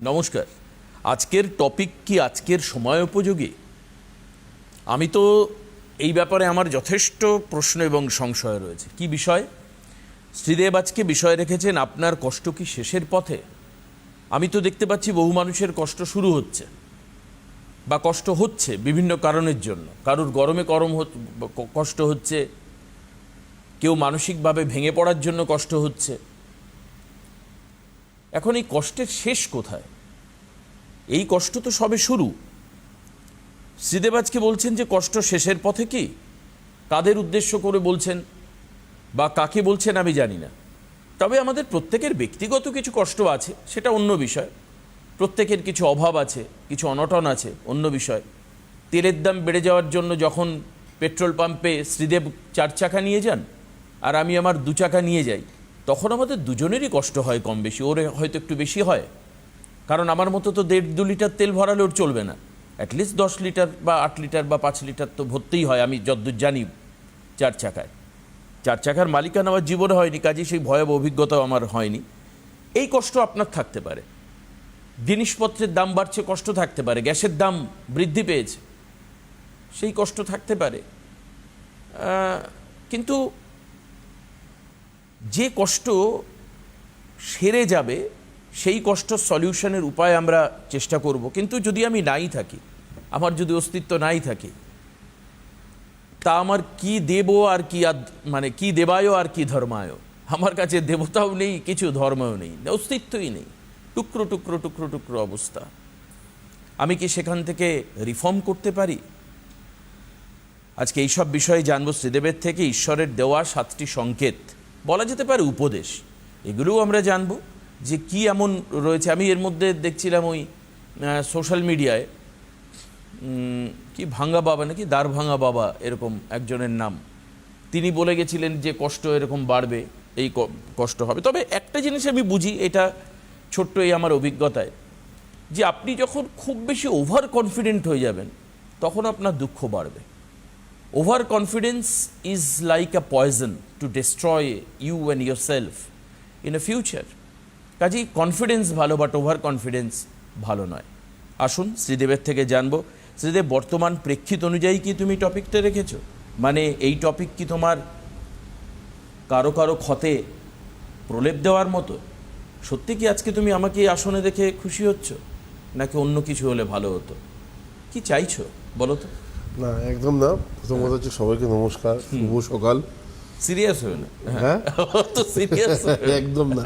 নমস্কার। আজকের টপিক কি আজকের সময় উপযোগী? আমি তো এই ব্যাপারে আমার যথেষ্ট প্রশ্ন এবং সংশয় রয়েছে। কি বিষয়? শ্রীদেব আজকে বিষয় রেখেছেন আপনার কষ্ট কি শেষের পথে। আমি তো দেখতে পাচ্ছি বহু মানুষের কষ্ট শুরু হচ্ছে বা কষ্ট হচ্ছে বিভিন্ন কারণের জন্য। কারুর গরমে কষ্ট হচ্ছে, কেউ মানসিকভাবে ভেঙে পড়ার জন্য কষ্ট হচ্ছে। এখন এই কষ্টের শেষ কোথায়? এই কষ্ট তো সবে শুরু। শ্রীদেব আজকে বলছেন যে কষ্ট শেষের পথে। কি কাদের উদ্দেশ্য করে বলছেন বা কাকে বলছেন আমি জানি না। তবে আমাদের প্রত্যেকের ব্যক্তিগত কিছু কষ্ট আছে, সেটা অন্য বিষয়। প্রত্যেকের কিছু অভাব আছে, কিছু অনটন আছে, অন্য বিষয়। তেলের দাম বেড়ে যাওয়ার জন্য যখন পেট্রোল পাম্পে শ্রীদেব 4 চাকা নিয়ে যান আর আমি আমার 2 চাকা নিয়ে যাই, তখন আমাদের দুজনেরই কষ্ট হয় কম বেশি। ওর হয়তো একটু বেশি হয়, কারণ আমার মতো তো 1.5-2 লিটার তেল ভরালে ওর চলবে না। অ্যাটলিস্ট 10 লিটার বা 8 লিটার বা 5 লিটার তো ভরতেই হয়, আমি যতদূর জানি। 4 চাকায় 4 চাকার মালিকানা আমার জীবনে হয়নি, কাজে সেই ভয়াবহ অভিজ্ঞতাও আমার হয়নি। এই কষ্ট আপনার থাকতে পারে। জিনিসপত্রের দাম বাড়ছে, কষ্ট থাকতে পারে। গ্যাসের দাম বৃদ্ধি পেয়েছে, সেই কষ্ট থাকতে পারে। কিন্তু যে কষ্ট সেরে যাবে সেই কষ্ট সলিউশনের উপায় আমরা চেষ্টা করব। কিন্তু যদি আমি নাই থাকি, আমার যদি অস্তিত্ব নাই থাকে, তা আমার কি দেব আর কি মানে কি দেবায় আর কি ধর্মায়? আমার কাছে দেবতাও নেই, কিছু ধর্মও নেই, অস্তিত্বই নেই। টুকরো টুকরো টুকরো টুকরো অবস্থা। আমি কি সেখান থেকে রিফর্ম করতে পারি? আজকে এইসব বিষয়ে জানবো শ্রীদেবের থেকে। ঈশ্বরের দেওয়া 7টি সংকেত, বলা যেতে পারে উপদেশ, এগুলোও আমরা জানবো যে কি এমন রয়েছে। আমি এর মধ্যে দেখছিলাম ওই সোশ্যাল মিডিয়ায় কি ভাঙ্গা বাবা নাকি দ্বার ভাঙ্গা বাবা এরকম একজনের নাম, তিনি বলে গেছিলেন যে কষ্ট এরকম বাড়বে, এই কষ্ট হবে। তবে একটা জিনিস আমি বুঝি, এটা ছোট্ট এই আমার অভিজ্ঞতায়, যে আপনি যখন খুব বেশি ওভার কনফিডেন্ট হয়ে যাবেন তখন আপনার দুঃখ বাড়বে। Over confidence is like a poison to destroy you and yourself in a future. কাজেই কনফিডেন্স ভালো, বাট ওভার কনফিডেন্স ভালো নয়। আসুন শ্রীদেবের থেকে জানবো। শ্রীদেব, বর্তমান প্রেক্ষিত অনুযায়ী কি তুমি টপিকটা রেখেছো? মানে এই টপিক কি তোমার কারো কারো ক্ষতে প্রলেপ দেওয়ার মতো? সত্যি কি আজকে তুমি আমাকে এই আসনে দেখে খুশি হচ্ছ, নাকি অন্য কিছু হলে ভালো হতো? কি চাইছো বলো তো? না, একদম না। প্রথম কথা হচ্ছে সবাইকে নমস্কার, শুভ সকাল। সিরিয়াস হয়ে না? হ্যাঁ, তো সিরিয়াস একদম না।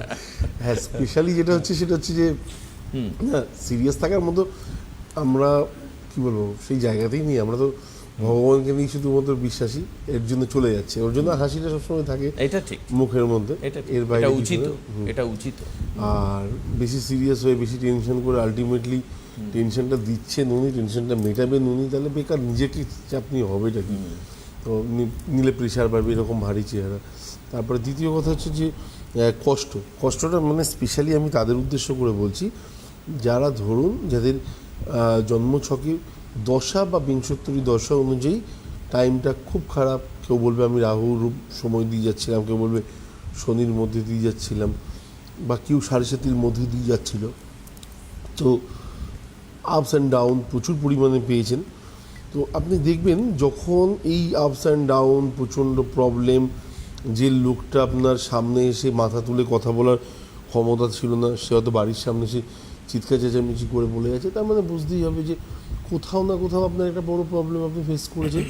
হ্যাঁ, স্পেশালি যেটা হচ্ছে সেটা হচ্ছে যে না, সিরিয়াস থাকার মতো আমরা কি বলবো সেই জায়গাতেই নেই। আমরা তো ভগবানকে নিয়ে শুধুমাত্র বিশ্বাসী, এর জন্য চলে যাচ্ছে। ওর জন্য হাসিটা সবসময় থাকে, এটা ঠিক, মুখের মধ্যে। এর বাইরে এটা কিছু উচিত, না। এটা উচিত। আর বেশি সিরিয়াস হয়ে বেশি টেনশন করে আলটিমেটলি টেনশনটা দিচ্ছে নুনি, টেনশনটা মেটাবে নুনি, তাহলে বেকার নিজেকে চাপ নিয়ে হবেটা কি? তো নিলে প্রেশার বাড়বে, এরকম ভারী চেহারা। তারপরে দ্বিতীয় কথা হচ্ছে যে কষ্টটা মানে স্পেশালি আমি তাদের উদ্দেশ্য করে বলছি, যারা ধরুন যাদের জন্মছকে দশা বা বিংশোত্তরী দশা অনুযায়ী টাইমটা খুব খারাপ। কেউ বলবে আমি রাহুর সময় দিয়ে যাচ্ছিলাম, কেউ বলবে শনির মধ্যে দিয়ে যাচ্ছিলাম, বা কেউ 7.5-র মধ্যে দিয়ে যাচ্ছিল। তো আপস অ্যান্ড ডাউন প্রচুর পরিমাণে পেয়েছেন। তো আপনি দেখবেন যখন এই আপস অ্যান্ড ডাউন, প্রচণ্ড প্রবলেম, যে লোকটা আপনার সামনে এসে মাথা তুলে কথা বলার ক্ষমতা ছিল না, সে হয়তো বাড়ির সামনে এসে চিৎকার চেঁচামেচি করে বলে গেছে, তার মানে বুঝতেই হবে যে কোথাও না কোথাও আপনার একটা বড় প্রবলেম আপনি ফেস করেছেন।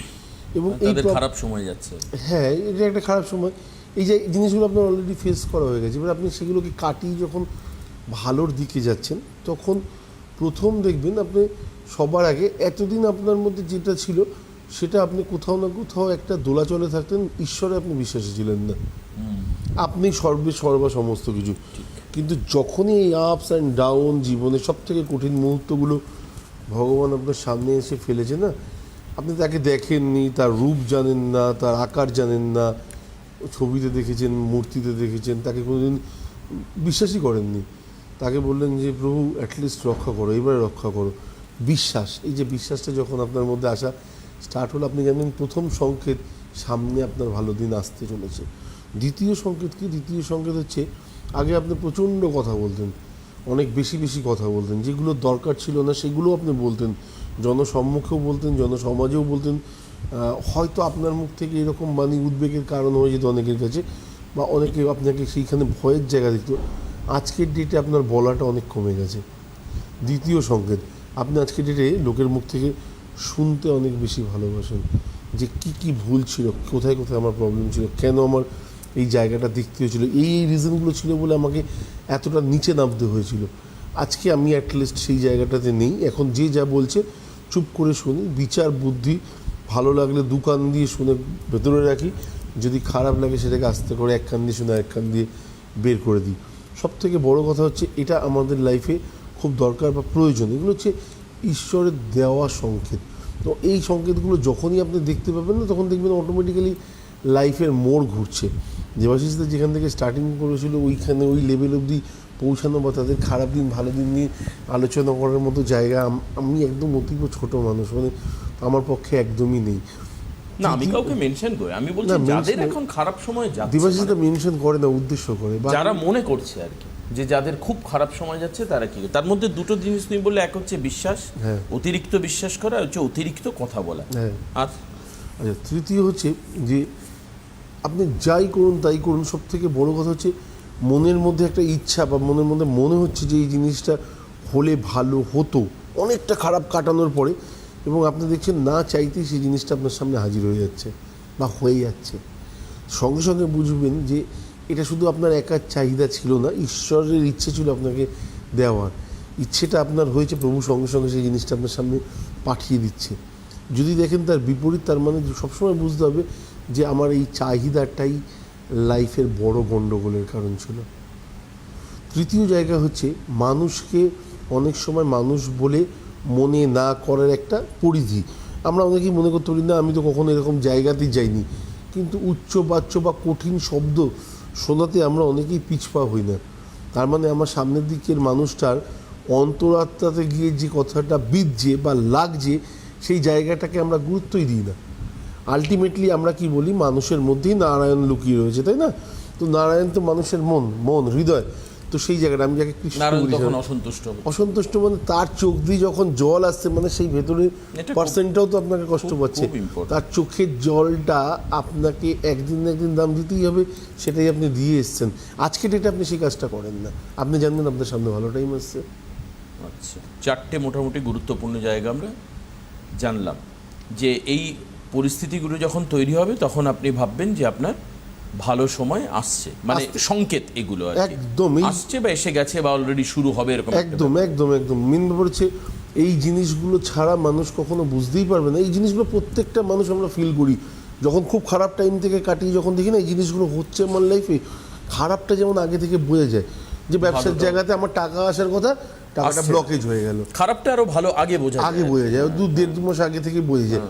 এবং এই খারাপ সময় যাচ্ছে। হ্যাঁ, এটা একটা খারাপ সময়। এই যে জিনিসগুলো আপনার অলরেডি ফেস করা হয়ে গেছে, এবার আপনি সেগুলোকে কাটিয়ে যখন ভালোর দিকে যাচ্ছেন, তখন প্রথম দেখবেন আপনি সবার আগে এতদিন আপনার মধ্যে যেটা ছিল সেটা আপনি কোথাও না কোথাও একটা দোলাচলে থাকতেন, ঈশ্বরে আপনি বিশ্বাসী ছিলেন না, আপনি সর্বা সমস্ত কিছু। কিন্তু যখনই এই আপস অ্যান্ড ডাউন, জীবনের সব থেকে কঠিন মুহূর্তগুলো ভগবান আপনার সামনে এসে ফেলেছে না, আপনি তাকে দেখেননি, তার রূপ জানেন না, তার আকার জানেন না, ছবিতে দেখেছেন, মূর্তিতে দেখেছেন, তাকে কোনোদিন বিশ্বাসই করেননি, তাকে বললেন যে প্রভু অ্যাটলিস্ট রক্ষা করো, এবারে রক্ষা করো। বিশ্বাস, এই যে বিশ্বাসটা যখন আপনার মধ্যে আসা স্টার্ট হলো, আপনি জানেন প্রথম সংকেত সামনে আপনার ভালো দিন আসতে চলেছে। দ্বিতীয় সংকেত কি? দ্বিতীয় সংকেত হচ্ছে আগে আপনি প্রচণ্ড কথা বলতেন, অনেক বেশি বেশি কথা বলতেন, যেগুলো দরকার ছিল না সেগুলো আপনি বলতেন, জনসম্মুখেও বলতেন, জনসমাজেও বলতেন। হয়তো আপনার মুখ থেকে এরকম বাণী উদ্বেগের কারণ হয়ে যেত অনেকের কাছে, বা অনেকে আপনাকে সেইখানে ভয়ের জায়গা দেখত। আজকের ডেটে আপনার বলাটা অনেক কমে গেছে। দ্বিতীয় সংকেত, আপনি আজকের ডেটে লোকের মুখ থেকে শুনতে অনেক বেশি ভালোবাসেন, যে কি কি ভুল ছিল, কোথায় কোথায় আমার প্রবলেম ছিল, কেন আমার এই জায়গাটা দেখতে হয়েছিল, এই রিজনগুলো ছিল বলে আমাকে এতটা নিচে নামতে হয়েছিল। আজকে আমি অ্যাটলিস্ট সেই জায়গাটাতে নেই। এখন যে যা বলছে চুপ করে শুনি, বিচার বুদ্ধি ভালো লাগলে দু কান দিয়ে শুনে ভেতরে রাখি, যদি খারাপ লাগে সেটাকে আস্তে করে এক কান দিয়ে শুনে এক কান দিয়ে বের করে দিই। সবথেকে বড় কথা হচ্ছে এটা আমাদের লাইফে খুব দরকার বা প্রয়োজন। এগুলো হচ্ছে ঈশ্বরের দেওয়া সংকেত। তো এই সংকেতগুলো যখনই আপনি দেখতে পাবেন না, তখন দেখবেন অটোমেটিক্যালি লাইফের মোড় ঘুরছে। দেবাশিসদের যেখান থেকে স্টার্টিং করেছিল ওইখানে ওই লেভেল অবধি পৌঁছানো, বা তাদের খারাপ দিন ভালো দিন নিয়ে আলোচনা করার মতো জায়গা আমি একদম অতীব ছোট মানুষ, মানে আমার পক্ষে একদমই নেই। না, আমি কাউকে মেনশন করি, আমি বলছি না, যাদের mention- এখন খারাপ সময় যাচ্ছে, দেবাশিসটা মেনশন করে না, উদ্দেশ্য করে, বা যারা মনে করছে আর কি, যে যাদের খুব খারাপ সময় যাচ্ছে তারা কি, তার মধ্যে দুটো জিনিস তুমি বললে, এক হচ্ছে বিশ্বাস, হ্যাঁ। অতিরিক্ত বিশ্বাস করা, হচ্ছে অতিরিক্ত কথা বলা। হ্যাঁ। আর আচ্ছা, তৃতীয় হচ্ছে যে আপনি যাই করুন তাই করুন, সব থেকে বড় কথা হচ্ছে মনের মধ্যে একটা ইচ্ছা, বা মনের মধ্যে মনে হচ্ছে যে এই জিনিসটা হলে ভালো হতো অনেকটা খারাপ কাটানোর পরে, এবং আপনি দেখছেন না চাইতেই সেই জিনিসটা আপনার সামনে হাজির হয়ে যাচ্ছে বা হয়ে যাচ্ছে। সঙ্গে সঙ্গে বুঝবেন যে এটা শুধু আপনার একার চাহিদা ছিল না, ঈশ্বরের ইচ্ছে ছিল আপনাকে দেওয়ার। ইচ্ছেটা আপনার হয়েছে, প্রভু সঙ্গে সঙ্গে সেই জিনিসটা আপনার সামনে পাঠিয়ে দিচ্ছে। যদি দেখেন তার বিপরীত, তার মানে সবসময় বুঝতে হবে যে আমার এই চাহিদাটাই লাইফের বড় গণ্ডগোলের কারণ ছিল। তৃতীয় জায়গা হচ্ছে মানুষকে অনেক সময় মানুষ বলে মনে না করার একটা পরিধি। আমরা অনেকেই মনে করতে পারি না, আমি তো কখনো এরকম জায়গাতেই যাইনি, কিন্তু উচ্চবাচ্য বা কঠিন শব্দ শোনাতে আমরা অনেকেই পিছপা হই না। তার মানে আমার সামনের দিকের মানুষটার অন্তরাত্মাতে গিয়ে যে কথাটা বিধছে বা লাগছে, সেই জায়গাটাকে আমরা গুরুত্বই দিই না। আলটিমেটলি আমরা কি বলি, মানুষের মধ্যেই নারায়ণ লুকিয়ে রয়েছে, তাই না? তো নারায়ণ তো মানুষের মন হৃদয়। তো সেই জায়গাটা আমি যাকে কৃষ্ণ নারায়ণ বলি, তখন অসন্তুষ্ট হবে। অসন্তুষ্ট মানে তার চোখ দিয়ে যখন জল আসছে, মানে সেই ভেতরের এটা খুব- পার্সেন্টটাও তো আপনাকে কষ্ট পাচ্ছে। খুব important। তার চোখের জলটা আপনাকে একদিন না একদিন দাম দিতেই হবে, সেটাই আপনি দিয়ে এসছেন। আজকে ডেটে আপনি সেই কাজটা করেন না, আপনি জানবেন আপনার সামনে ভালো টাইম আসছে। আচ্ছা, চারটে মোটামুটি গুরুত্বপূর্ণ জায়গা আমরা জানলাম, যে এই পরিস্থিতিগুলো যখন তৈরি হবে তখন আপনি ভাববেন যে আপনার ভালো সময় আসছে, মানে সংকেত এগুলো আর কি। একদম আসছে বা এসে গেছে বা অলরেডি শুরু হবে, এরকম একটা একদম একদম একদম মেন ব্যাপার হচ্ছে এই জিনিসগুলো ছাড়া মানুষ কখনো বুঝতেই পারবে না। এই জিনিসগুলো প্রত্যেকটা মানুষ আমরা ফিল করি যখন খুব খারাপ টাইম থেকে কাটিয়ে, যখন দেখি না এই জিনিসগুলো হচ্ছে আমার লাইফে। খারাপটা যেমন আগে থেকে বোঝা যায়, যে ব্যবসার ভালোটা- জায়গাতে আমার টাকা আসার কথা, টাকাটা আসছে। ব্লকেজ হয়ে গেল, খারাপটা আরো ভালো আগে বোঝা যায়। আগে বোঝা যায়, দেড় দু মাস আগে থেকে বোঝা যায়।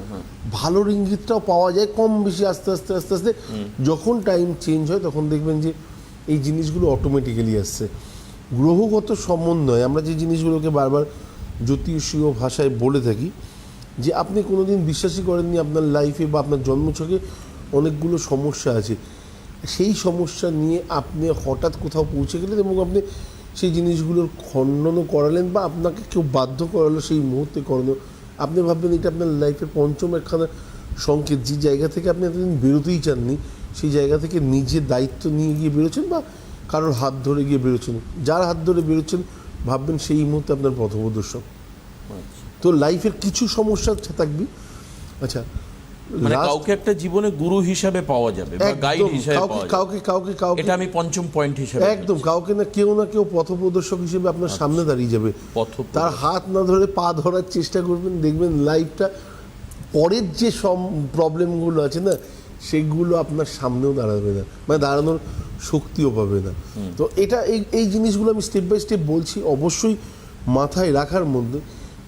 ভালোর ইঙ্গিতটাও পাওয়া যায় কম বেশি, আস্তে আস্তে আস্তে আস্তে যখন টাইম চেঞ্জ হয় তখন দেখবেন যে এই জিনিসগুলো অটোমেটিক্যালি আসছে। গ্রহগত সমন্বয়, আমরা যে জিনিসগুলোকে বারবার জ্যোতিষীয় ভাষায় বলে থাকি, যে আপনি কোনোদিন বিশ্বাসই করেননি আপনার লাইফে বা আপনার জন্মছকে অনেকগুলো সমস্যা আছে, সেই সমস্যা নিয়ে আপনি হঠাৎ কোথাও পৌঁছে গেলেন এবং আপনি সেই জিনিসগুলোর খণ্ডনও করালেন, বা আপনাকে কেউ বাধ্য করালো সেই মুহূর্তে করানো। আপনি ভাববেন এটা আপনার লাইফের পঞ্চম একখানা সংকেত, যে জায়গা থেকে আপনি এতদিন বেরোতেই চাননি, সেই জায়গা থেকে নিজের দায়িত্ব নিয়ে গিয়ে বেরোচ্ছেন, বা কারোর হাত ধরে গিয়ে বেরোচ্ছেন। যার হাত ধরে বেরোচ্ছেন ভাববেন সেই মুহূর্তে আপনার পথপ্রদর্শক। আচ্ছা। তো লাইফের কিছু সমস্যা থাকবে। আচ্ছা, মানে last- কাউকে একটা জীবনে গুরু হিসাবে পাওয়া যাবে বা গাইড একদম, হিসাবে কাউকে পাওয়া যাবে, কাউকে কাউকে কাউকে এটা আমি পঞ্চম পয়েন্ট হিসাবে একদম কাউকে না কেউ পথপ্রদর্শক হিসেবে আপনার সামনে দাঁড়িয়ে যাবে। পথপ্রদর্শক। তার হাত না ধরে পা ধরার চেষ্টা করবেন, দেখবেন লাইফটা পরের যে সব প্রবলেমগুলো আছে না, সেগুলো আপনার সামনেও দাঁড়াবে না, মানে দাঁড়ানোর শক্তিও পাবে না। তো এটা এই জিনিসগুলো আমি স্টেপ বাই স্টেপ বলছি, অবশ্যই মাথায় রাখার মধ্যে।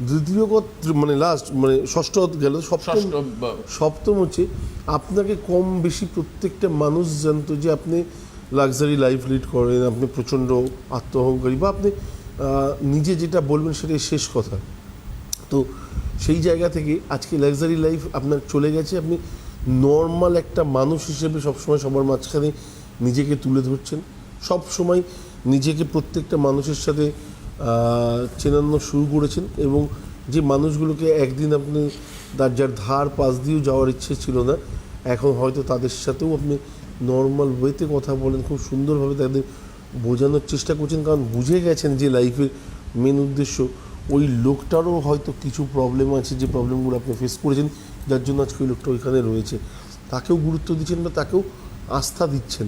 দ্বিতীয় মানে লাস্ট, মানে ষষ্ঠ গেল, ষষ্ঠ বা- সপ্তম হচ্ছে আপনাকে কম বেশি প্রত্যেকটা মানুষ জানতো যে আপনি লাক্সারি লাইফ লিড করেন, আপনি প্রচণ্ড আত্মঅহংকারী, বা আপনি নিজে যেটা বলবেন সেটাই শেষ কথা। তো সেই জায়গা থেকে আজকে লাক্সারি লাইফ আপনার চলে গেছে, আপনি নর্মাল একটা মানুষ হিসেবে সবসময় সবার মাঝখানে নিজেকে তুলে ধরছেন, সব সময় নিজেকে প্রত্যেকটা মানুষের সাথে চেনানো শুরু করেছেন, এবং যে মানুষগুলোকে একদিন আপনি যার ধার পাশ দিয়েও যাওয়ার ইচ্ছে ছিল না, এখন হয়তো তাদের সাথেও আপনি নর্মাল ওয়েতে কথা বলেন, খুব সুন্দরভাবে তাদের বোঝানোর চেষ্টা করছেন, কারণ বুঝে গেছেন যে লাইফের মেন উদ্দেশ্য ওই লোকটারও হয়তো কিছু প্রবলেম আছে, যে প্রবলেমগুলো আপনি ফেস করেছেন, যার জন্য আজকে ওই লোকটা ওইখানে রয়েছে, তাকেও গুরুত্ব দিচ্ছেন বা তাকেও আস্থা দিচ্ছেন।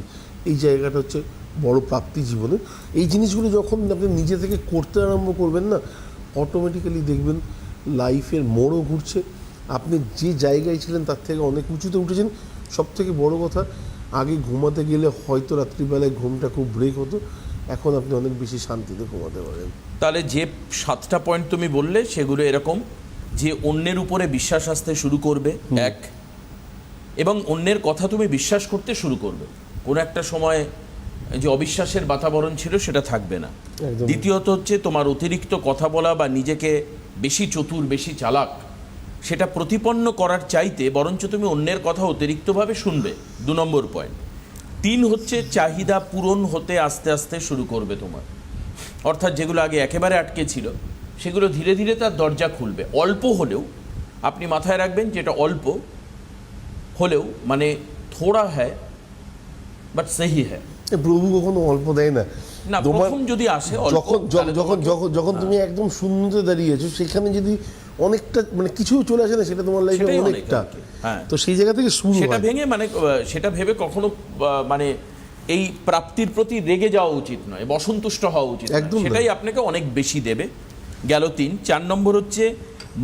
এই জায়গাটা হচ্ছে বড় প্রাপ্তি জীবনে। এই জিনিসগুলো যখন আপনি নিজে থেকে করতে আরম্ভ করবেন না, অটোমেটিক্যালি দেখবেন লাইফের মোড়ও ঘুরছে, আপনি যে জায়গায় ছিলেন তার থেকে অনেক উঁচুতে উঠেছেন। সব থেকে বড় কথা, আগে ঘুমাতে গেলে হয়তো রাত্রিবেলায় ঘুমটা খুব ব্রেক হতো, এখন আপনি অনেক বেশি শান্তিতে ঘুমাতে পারেন। তাহলে যে 7টা পয়েন্ট তুমি বললে সেগুলো এরকম যে অন্যের উপরে বিশ্বাস আসতে শুরু করবে, এক, এবং অন্যের কথা তুমি বিশ্বাস করতে শুরু করবে। কোনো একটা সময় যে অবিশ্বাসের বাতাবরণ ছিল সেটা থাকবে না। একদম। দ্বিতীয়ত হচ্ছে তোমার অতিরিক্ত কথা বলা বা নিজেকে বেশি চতুর, বেশি চালাক সেটা প্রতিপন্ন করার চাইতে বরঞ্চ তুমি অন্যের কথা অতিরিক্তভাবে শুনবে, 2 নম্বর পয়েন্ট। 3 হচ্ছে চাহিদা পূরণ হতে আস্তে আস্তে শুরু করবে তোমার, অর্থাৎ যেগুলো আগে একেবারে আটকে ছিল সেগুলো ধীরে ধীরে তার দরজা খুলবে। অল্প হলেও আপনি মাথায় রাখবেন, যেটা অল্প হলেও মানে থোড়া হ্যায় বাট সহি হ্যায়। প্রভু কখনো অল্প দেয় না। না, প্রথম যদি আসে অল্প, যখন তাহলে যখন যখন যখন তুমি একদম শূন্যতে দাঁড়িয়েছো, সেখানে যদি অনেকটা মানে কিছু চলে আসে না, সেটা তোমার লাইফে সেটাই অনেক অনেকটা। আর কি। হ্যাঁ। তো সেই জায়গা থেকে শুরু সেটা হয়। ভেঙে মানে সেটা ভেবে কখনো মানে এই প্রাপ্তির প্রতি রেগে যাওয়া উচিত নয়, বসন্তুষ্ট হওয়া উচিত নয়। একদম না। সেটাই আপনাকে অনেক বেশি দেবে। গেল 3। 4 নম্বর হচ্ছে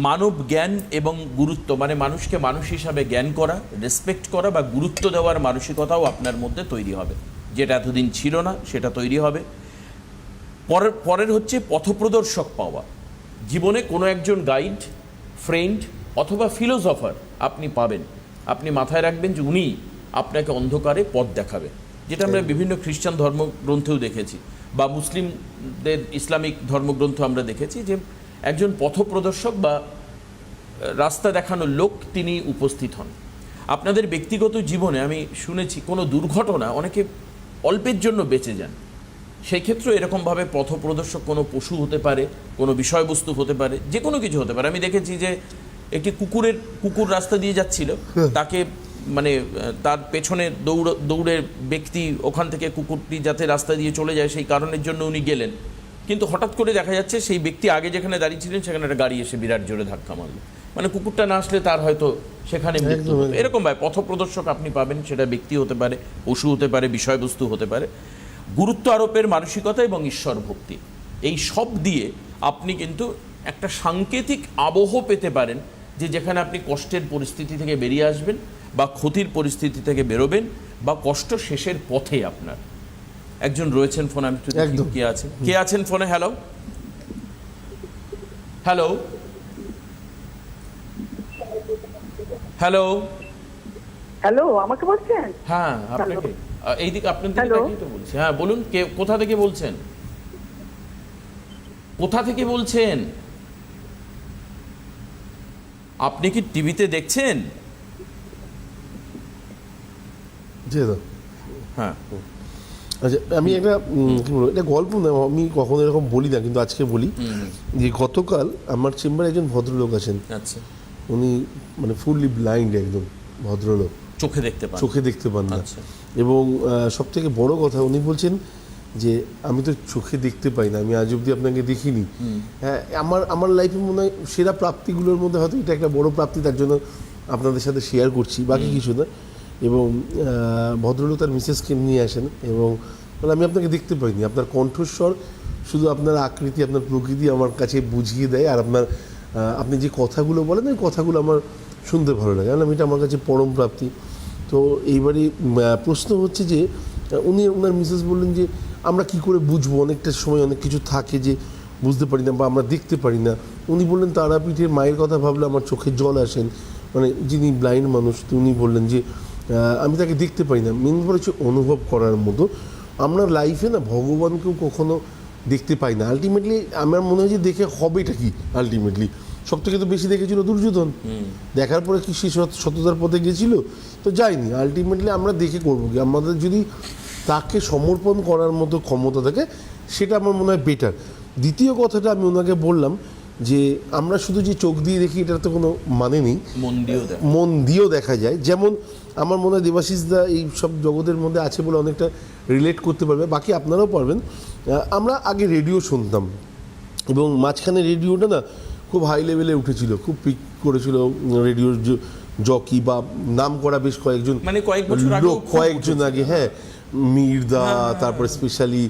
মানব জ্ঞান এবং গুরুত্ব, মানে মানুষকে মানুষ হিসাবে জ্ঞান করা, রেসপেক্ট করা বা গুরুত্ব দেওয়ার মানসিকতাও আপনার মধ্যে তৈরি হবে, যেটা এতদিন ছিল না, সেটা তৈরি হবে। পরের হচ্ছে পথপ্রদর্শক পাওয়া। জীবনে কোনো একজন গাইড, ফ্রেন্ড অথবা ফিলোসফার আপনি পাবেন, আপনি মাথায় রাখবেন যে উনি আপনাকে অন্ধকারে পথ দেখাবে, যেটা আমরা বিভিন্ন খ্রিস্টান ধর্মগ্রন্থেও দেখেছি বা মুসলিমদের ইসলামিক ধর্মগ্রন্থ আমরা দেখেছি যে একজন পথপ্রদর্শক বা রাস্তা দেখানোর লোক তিনি উপস্থিত হন। আপনাদের ব্যক্তিগত জীবনে আমি শুনেছি কোনো দুর্ঘটনা অনেকে অল্পের জন্য বেঁচে যান, সেই ক্ষেত্রে এরকমভাবে পথপ্রদর্শক কোনো পশু হতে পারে, কোনো বিষয়বস্তু হতে পারে, যে কোনো কিছু হতে পারে। আমি দেখেছি যে একটি কুকুর রাস্তা দিয়ে যাচ্ছিল, তাকে মানে তার পেছনে দৌড়ে ব্যক্তি ওখান থেকে কুকুরটি যাতে রাস্তা দিয়ে চলে যায় সেই কারণের জন্য উনি গেলেন, কিন্তু হঠাৎ করে দেখা যাচ্ছে সেই ব্যক্তি আগে যেখানে দাঁড়িয়েছিলেন সেখানে একটা গাড়ি এসে বিরাট জোরে ধাক্কা মারল, মানে কুকুরটা না আসলে তার হয়তো সেখানে মৃত্যু হতো। এরকম ভাবে পথপ্রদর্শক আপনি পাবেন, সেটা ব্যক্তি হতে পারে, পশু হতে পারে, বিষয়বস্তু হতে পারে। গুরুত্ব আরোপের মানসিকতা এবং ঈশ্বর ভক্তি, এই সব দিয়ে আপনি কিন্তু একটা সাংকেতিক আবহ পেতে পারেন যে যেখানে আপনি কষ্টের পরিস্থিতি থেকে বেরিয়ে আসবেন বা ক্ষতির পরিস্থিতি থেকে বেরোবেন বা কষ্ট শেষের পথে আপনার। একজন রয়েছেন ফোনে, আমি একটু দেখি কে আছেন ফোনে। হ্যালো হ্যালো হ্যালো হ্যালো, আমাকে বলছেন? হ্যাঁ, আপনাকে এইদিকে আপনার দিকে তাকিয়ে তো বলছি। হ্যাঁ বলুন, কে কোথা থেকে বলছেন? কোথা থেকে বলছেন? আপনি কি টিভিতে দেখছেন? জি দাদা। হ্যাঁ। আচ্ছা, আমি একটা কি বলবো, এটা গল্প না, আমি কখনো এরকম বলি না, কিন্তু আজকে বলি যে গতকাল আমার চেম্বারে একজন ভদ্রলোক আছেন। আচ্ছা। উনি মানে ফুললি ব্লাইন্ড, একদম ভদ্রলোক, চোখে দেখতে পান? চোখে দেখতে পান না। আচ্ছা। এবং সব থেকে বড় কথা, উনি বলছেন যে আমি তো চোখে দেখতে পাই না, আমি আজ অব্দি আপনাকে দেখিনি। হ্যাঁ, আমার লাইফে মনে হয় সেরা প্রাপ্তিগুলোর মধ্যে হয়তো এটা একটা বড় প্রাপ্তি, তার জন্য আপনাদের সাথে শেয়ার করছি, বাকি কিছু না। এবং ভদ্রলোক তার মিসেসকে নিয়ে আসেন এবং বলে আমি আপনাকে দেখতে পাইনি, আপনার কণ্ঠস্বর, শুধু আপনার আকৃতি, আপনার প্রকৃতি আমার কাছে বুঝিয়ে দেয়, আর আপনি যে কথাগুলো বলেন ওই কথাগুলো আমার শুনতে ভালো লাগে, কারণ এটা আমার কাছে পরম প্রাপ্তি। তো এইবারই প্রশ্ন হচ্ছে যে ওনার মিসেস বললেন যে আমরা কি করে বুঝবো, অনেকটা সময় অনেক কিছু থাকে যে বুঝতে পারি না বা আমরা দেখতে পারি না। উনি বললেন তারাপীঠের মায়ের কথা ভাবলে আমার চোখে জল আসেন, মানে যিনি ব্লাইন্ড মানুষ, তো উনি বললেন যে আমি তাকে দেখতে পাই না। মেন ব্যাপার হচ্ছে অনুভব করার মতো। আমরা লাইফে না ভগবানকেও কখনো দেখতে পাই না। আলটিমেটলি আমার মনে হয় যে দেখে হবেটা কি, আলটিমেটলি সব থেকে তো বেশি দেখেছিল দুর্যোধন, দেখার পরে কি সে সততার পথে গেছিল? তো যায়নি। আলটিমেটলি আমরা দেখে করবো কি, আমাদের যদি তাকে সমর্পণ করার মতো ক্ষমতা থাকে, সেটা আমার মনে হয় বেটার। দ্বিতীয় কথাটা আমি ওনাকে বললাম যে আমরা শুধু যে চোখ দিয়ে দেখি এটার তো কোনো মানে নেই, মন দিয়েও দেখা যায়। যেমন আমার মনে হয় দেবাশিস দা এই সব জগতের মধ্যে আছে বলে অনেকটা রিলেট করতে পারবে, বাকি আপনারাও পারবেন। আমরা আগে রেডিও শুনতাম এবং মাঝখানে রেডিওটা না খুব হাই লেভেলে উঠেছিল, খুব পিক করেছিল রেডিওর জকি বা নাম করা বেশ কয়েকজন, মানে কয়েক বছর আগে লোক কয়েকজন আগে, হ্যাঁ, মির্দা, তারপরে স্পেশালি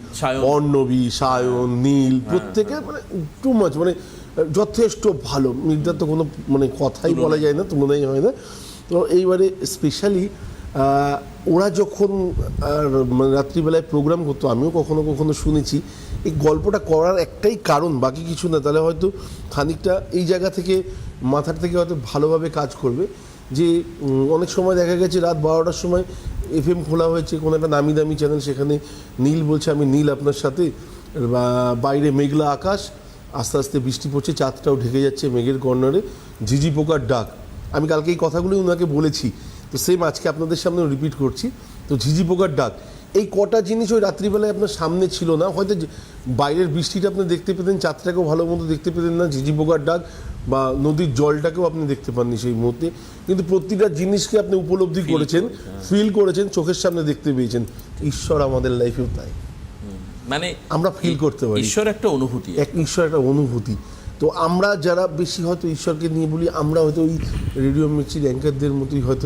অর্ণবী, সায়ন, নীল, প্রত্যেকে মানে টু মাচ, মানে যথেষ্ট ভালো। মির্দার তো কোনো মানে কথাই বলা যায় না, তুলনাই হয় না। তো এইবারে স্পেশালি ওরা যখন মানে রাত্রিবেলায় প্রোগ্রাম করতো, আমিও কখনো কখনো শুনেছি। এই গল্পটা করার একটাই কারণ, বাকি কিছু না, তাহলে হয়তো খানিকটা এই জায়গা থেকে মাথার থেকে হয়তো ভালোভাবে কাজ করবে। যে অনেক সময় দেখা গেছে রাত 12টার সময় FM খোলা হয়েছে কোনো একটা নামি দামি চ্যানেল, সেখানে নীল বলছে আমি নীল আপনার সাথে, বা বাইরে মেঘলা আকাশ, আস্তে আস্তে বৃষ্টি পড়ছে, চাঁদটাও ঢেকে যাচ্ছে মেঘের কর্নারে, ঝিঝি পোকার ডাক। আমি কালকে এই কথাগুলোই ওনাকে বলেছি, তো সেম আজকে আপনাদের সামনে রিপিট করছি। তো ঝিঝি পোকার ডাক, এই কটা জিনিস ওই রাত্রিবেলায় আপনার সামনে ছিল না, হয়তো বাইরের বৃষ্টিটা আপনি দেখতে পেতেন, চাঁদটাকেও ভালো মতো দেখতে পেতেন না, ঝিঝি পোকার ডাক বা নদীর জলটাকেও আপনি দেখতে পাননি সেই মুহূর্তে, কিন্তু প্রতিটা জিনিসকে আপনি উপলব্ধি করেছেন, ফিল করেছেন, চোখের সামনে দেখতে পেয়েছেন। ঈশ্বর আমাদের লাইফেও তাই, মানে আমরা ফিল করতে পারি, ঈশ্বর একটা অনুভূতি, ঈশ্বর একটা অনুভূতি। তো আমরা যারা বেশি হয়তো ঈশ্বরকে নিয়ে বলি, আমরা হয়তো ওই রেডিও মির্চির অ্যাঙ্কারদের মতোই হয়তো,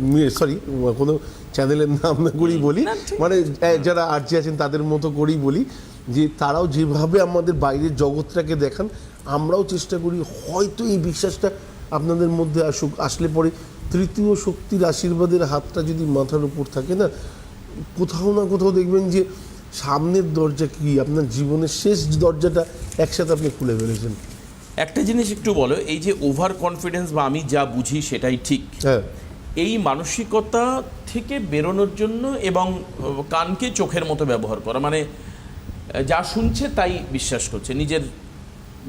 মানে সরি কোনো চ্যানেলের নাম না করেই বলি, মানে যারা আরজি আছেন তাদের মতো করেই বলি যে তারাও যেভাবে আমাদের বাইরের জগৎটাকে দেখান, আমরাও চেষ্টা করি হয়তো এই বিশ্বাসটা আপনাদের মধ্যে আসুক। আসলে পরে তৃতীয় শক্তির আশীর্বাদের হাতটা যদি মাথার উপর থাকে না, কোথাও না কোথাও দেখবেন যে সামনের দরজা কি আপনার জীবনের শেষ দরজাটা একসাথে আপনি খুলে ফেলেছেন। একটা জিনিস একটু বলো, এই যে ওভার কনফিডেন্স বা আমি যা বুঝি সেটাই ঠিক, হ্যাঁ, এই মানসিকতা থেকে বেরোনোর জন্য এবং কানকে চোখের মতো ব্যবহার করা, মানে যা শুনছে তাই বিশ্বাস করছে, নিজের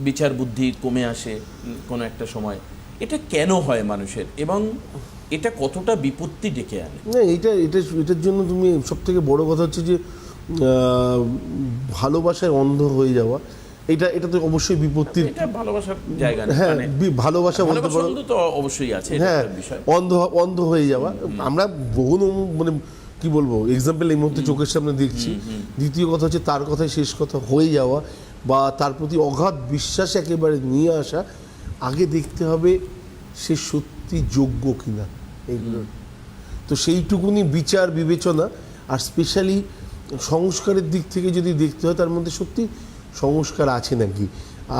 বিচার বুদ্ধি কমে আসে কোনো একটা সময়, এটা কেন হয় মানুষের এবং এটা কতটা বিপত্তি ডেকে আনে? না, এটার জন্য তুমি সব থেকে বড় কথা হচ্ছে যে ভালোবাসায় অন্ধ হয়ে যাওয়া, এটা তো অবশ্যই বিপত্তির, এটা ভালোবাসার জায়গা না, হ্যাঁ, মানে ভালোবাসা বলতে পারো, তো অবশ্যই আছে, হ্যাঁ, অন্ধ হয়ে যাওয়া। আমরা বহু মানে কি বলবো এক্সাম্পল এই মুহূর্তে চোখের সামনে দেখছি। দ্বিতীয় কথা হচ্ছে তার কথাই শেষ কথা হয়ে যাওয়া বা তার প্রতি অগাধ বিশ্বাস একেবারে নিয়ে আসা। আগে দেখতে হবে সে সত্যি যোগ্য কিনা এইগুলোর, তো সেইটুকুনি বিচার বিবেচনা। আর স্পেশালি সংস্কারের দিক থেকে যদি দেখতে হয় তার মধ্যে সত্যি সংস্কার আছে নাকি।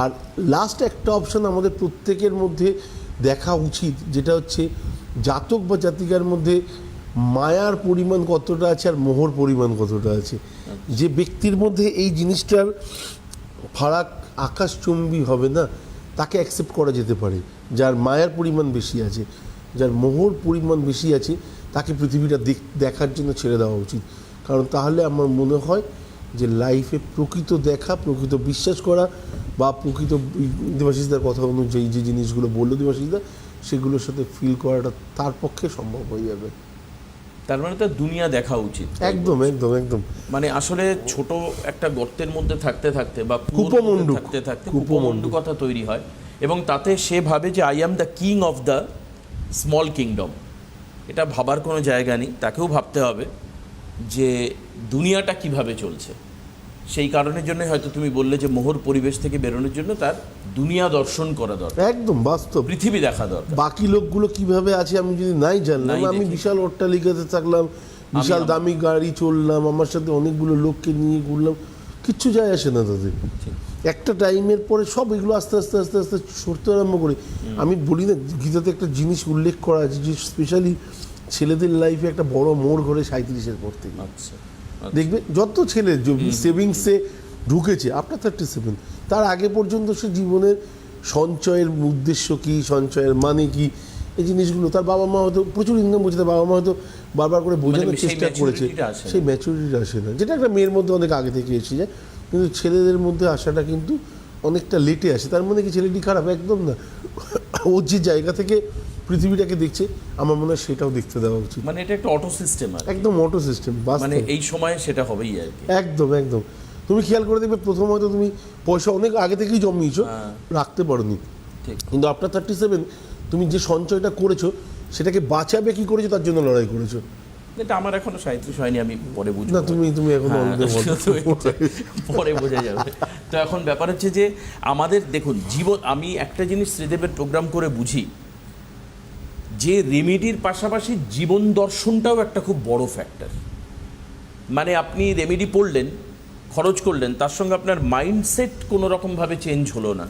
আর লাস্ট একটা অপশন আমাদের প্রত্যেকের মধ্যে দেখা উচিত, যেটা হচ্ছে জাতক বা জাতিকার মধ্যে মায়ার পরিমাণ কতটা আছে আর মোহর পরিমাণ কতটা আছে। যে ব্যক্তির মধ্যে এই জিনিসটার ফারাক আকাশচুম্বী হবে না, তাকে অ্যাকসেপ্ট করা যেতে পারে। যার মায়ার পরিমাণ বেশি আছে, যার মোহর পরিমাণ বেশি আছে, তাকে পৃথিবীটা দেখার জন্য ছেড়ে দেওয়া উচিত। কারণ তাহলে আমার মনে হয় যে লাইফে প্রকৃত দেখা, প্রকৃত বিশ্বাস করা বা প্রকৃত দেবাশিসদার কথা অনুযায়ী যে জিনিসগুলো বললো দেবাশিসদা, সেগুলোর সাথে ফিল করাটা তার পক্ষে সম্ভব হয়ে যাবে। তার মানে তার দুনিয়া দেখা উচিত। একদম একদম একদম, মানে আসলে ছোট একটা গর্তের মধ্যে থাকতে থাকতে বা কুপমণ্ডুকতা তৈরি হয় এবং তাতে সে ভাবে যে I am the king of the small kingdom. এটা ভাবার কোনো জায়গা নেই, তাকেও ভাবতে হবে যে দুনিয়াটা কিভাবে চলছে। সেই কারণের জন্য হয়তো তুমি বললে যে মোহর পরিবেশ থেকে বেরোনোর জন্য তার দুনিয়া দর্শন করা দরকার, একদম বাস্তব, পৃথিবী দেখা দরকার। বাকি লোকগুলো কিভাবে আছে আমি যদি নাই জানলাম, আমি বিশাল অট্টালিকাতে থাকলাম, বিশাল দামি গাড়ি চললাম, আমার সাথে অনেকগুলো লোককে নিয়ে ঘুরলাম, কিচ্ছু যায় আসে না তাদের। একটা টাইমের পরে সব এগুলো আস্তে আস্তে আস্তে আস্তে সরতে আরম্ভ করে। আমি বলি না, গীতাতে একটা জিনিস উল্লেখ করা আছে যে স্পেশালি ছেলেদের লাইফে একটা বড় মোড় ঘরে 37-এর পর থেকে। দেখবে যত ছেলে সেভিংসে ঢুকেছে আপনার 37, তার আগে পর্যন্ত সে জীবনের সঞ্চয়ের উদ্দেশ্য কী, সঞ্চয়ের মানে কি, এই জিনিসগুলো তার বাবা মা হয়তো প্রচুর ইনকাম করছে, তার বাবা মা হয়তো বারবার করে বোঝানোর চেষ্টা করেছে, সেই ম্যাচুরিটিটা আসে না, যেটা একটা মেয়ের মধ্যে অনেক আগে থেকে এসে যায়। কিন্তু ছেলেদের মধ্যে আসাটা কিন্তু অনেকটা লেটে আসে। তার মানে কি ছেলেটি খারাপ? একদম না। ওর যে জায়গা থেকে পৃথিবীটাকে দেখছে আমার মনে হয় সেটাও দেখতে দেওয়া উচিত। মানে এটা একটা অটো সিস্টেম, একদম অটো সিস্টেম, মানে এই সময়ে সেটা হবেই আর কি। একদম একদম। তুমি খেয়াল করে দেখবে প্রথম হয়তো তুমি পয়সা অনেক আগে থেকেই জমিয়েছো, রাখতে পারোনি, ঠিক। কিন্তু আফটার 37 তুমি যে সঞ্চয়টা করেছো সেটাকে বাঁচাবে কি করেছো তার জন্য লড়াই করেছো। এটা আমার এখনো 37 হয়নি, আমি পরে বুঝবো। না তুমি এখন পরে বোঝা যাবে। তো এখন ব্যাপার হচ্ছে যে আমাদের দেখুন জীবন, আমি একটা জিনিস শ্রীদেবের প্রোগ্রাম করে বুঝি যে রেমেডির পাশাপাশি জীবন দর্শনটাও একটা খুব বড় ফ্যাক্টর। মানে আপনি রেমেডি পড়লেন, খরচ করলেন, তার সঙ্গে আপনার মাইন্ডসেট কোনো রকমভাবে চেঞ্জ হলো না,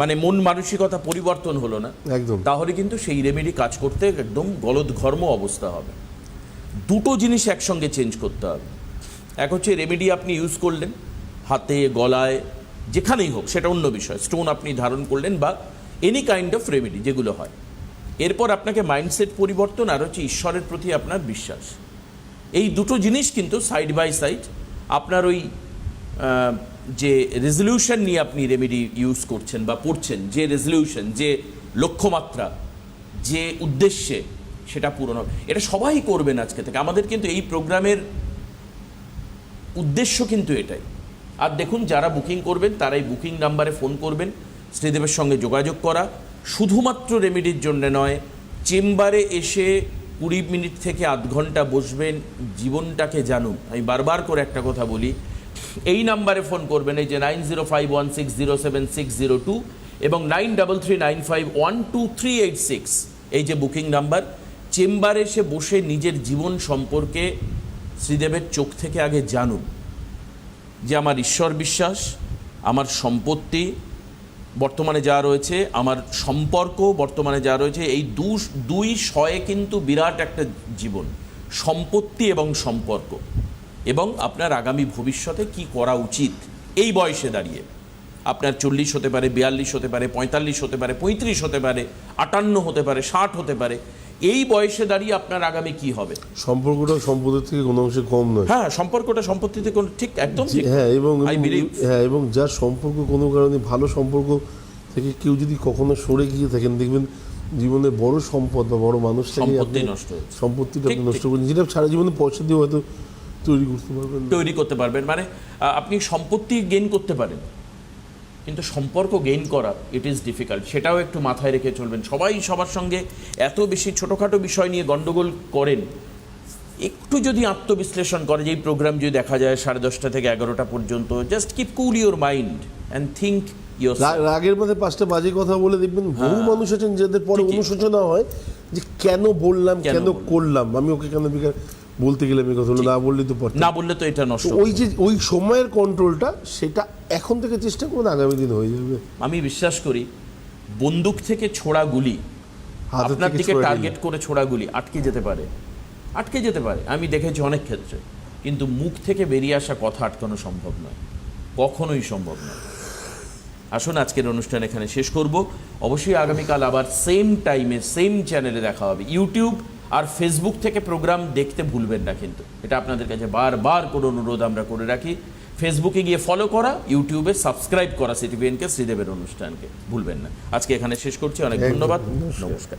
মানে মন মানসিকতা পরিবর্তন হলো না, একদম, তাহলে কিন্তু সেই রেমেডি কাজ করতে একদম গলদঘর্ম অবস্থা হবে। দুটো জিনিস একসঙ্গে চেঞ্জ করতে হবে। এক হচ্ছে রেমেডি আপনি ইউজ করলেন হাতে, গলায়, যেখানেই হোক, সেটা অন্য বিষয়, স্টোন আপনি ধারণ করলেন বা এনি কাইন্ড অফ রেমেডি যেগুলো হয়। এরপর আপনাকে মাইন্ডসেট পরিবর্তন আর হচ্ছে ঈশ্বরের প্রতি আপনার বিশ্বাস। এই দুটো জিনিস কিন্তু সাইড বাই সাইড আপনার ওই যে রেজলিউশন নিয়ে আপনি রেমেডি ইউজ করছেন বা পড়ছেন, যে রেজলিউশন, যে লক্ষ্যমাত্রা, যে উদ্দেশ্যে, সেটা পূরণ হবে। এটা সবাই করবেন আজকে থেকে। আমাদের কিন্তু এই প্রোগ্রামের উদ্দেশ্য কিন্তু এটাই। আর দেখুন, যারা বুকিং করবেন তারাই বুকিং নাম্বারে ফোন করবেন, শ্রীদেবের সঙ্গে যোগাযোগ করা, শুধুমাত্র রেমেডির জন্য নয়, চেম্বারে এসে 20 মিনিট থেকে আধ ঘন্টা বসবেন, জীবনটাকে জানুন। আমি বারবার করে একটা কথা বলি, এই নাম্বারে ফোন করবেন, এই যে 9051607602 এবং 9339512386, এই যে বুকিং নাম্বার। চেম্বারে এসে বসে নিজের জীবন সম্পর্কে শ্রীদেবের চোখ থেকে আগে জানুন যে আমার ঈশ্বর বিশ্বাস, আমার সম্পত্তি বর্তমানে যা রয়েছে, আমার সম্পর্ক বর্তমানে যা রয়েছে, এই দুই শয়ে কিন্তু বিরাট একটা জীবন, সম্পত্তি এবং সম্পর্ক, এবং আপনার আগামী ভবিষ্যতে কি করা উচিত এই বয়সে দাঁড়িয়ে। আপনার 40 হতে পারে, 42 হতে পারে, 45 হতে পারে, 35 হতে পারে, 58 হতে পারে, 60 হতে পারে। এই বয়সে দাঁড়িয়ে আপনার আগামী কি হবে। সম্পর্কটা সম্পদের থেকে কোনো অংশে কম নয়। হ্যাঁ, সম্পর্কটা সম্পত্তিতে কোনো, ঠিক, একদম ঠিক। হ্যাঁ, এবং যার সম্পর্ক কোনো কারণে ভালো সম্পর্ক থেকে কেউ যদি কখনো সরে গিয়ে থাকেন, দেখবেন জীবনে বড় সম্পদ বা বড় মানুষ সম্পত্তি নষ্ট হচ্ছে, সম্পত্তিটা ঠিক, নষ্ট করেন, যেটা সারা জীবনে পয়সা দিয়ে হয়তো তৈরি করতে পারবেন। মানে আপনি সম্পত্তি গেইন করতে পারেন, কিন্তু সম্পর্ক গেইন করা ইট ইজ ডিফিকাল্ট। সেটাও একটু মাথায় রেখে চলবেন। সবাই সবার সঙ্গে এত বেশি ছোটোখাটো বিষয় নিয়ে গণ্ডগোল করেন। একটু যদি আত্মবিশ্লেষণ করে, যে এই প্রোগ্রাম যদি দেখা যায় 10:30 থেকে 11টা পর্যন্ত, just keep cool your mind and think your. রাগের মধ্যে 5টা বাজে কথা বলে দেখবেন বহু মানুষ আছেন যাদের পরে অনুশোচনা হয় যে কেন বললাম, কেন করলাম, আমি ওকে কেন বলতে গেলে আমি কথা হলো, না বললে তো না বললে তো এটা নষ্ট। ওই যে ওই সময়ের কন্ট্রোলটা, সেটা এখন থেকে চেষ্টা করুন, আগামী দিন হয়ে যাবে। আমি বিশ্বাস করি বন্দুক থেকে ছোড়া গুলি, আপনার দিকে টার্গেট করে ছোড়া গুলি আটকে যেতে পারে, আমি দেখেছি অনেক ক্ষেত্রে, কিন্তু মুখ থেকে বেরিয়ে আসা কথা আটকানো সম্ভব নয়, কখনোই সম্ভব নয়। আসুন, আজকের অনুষ্ঠান এখানে শেষ করব। অবশ্যই আগামীকাল আবার সেম টাইমে সেম চ্যানেলে দেখা হবে। ইউটিউব আর ফেসবুক থেকে প্রোগ্রাম দেখতে ভুলবেন না, কিন্তু এটা আপনাদের কাছে বারবার করে অনুরোধ আমরা করে রাখি। ফেসবুকে গিয়ে ফলো করা, ইউটিউবে সাবস্ক্রাইব করা সিটিভিএনকে, শ্রীদেবের অনুষ্ঠানকে ভুলবেন না। আজকে এখানে শেষ করছি। অনেক ধন্যবাদ, নমস্কার।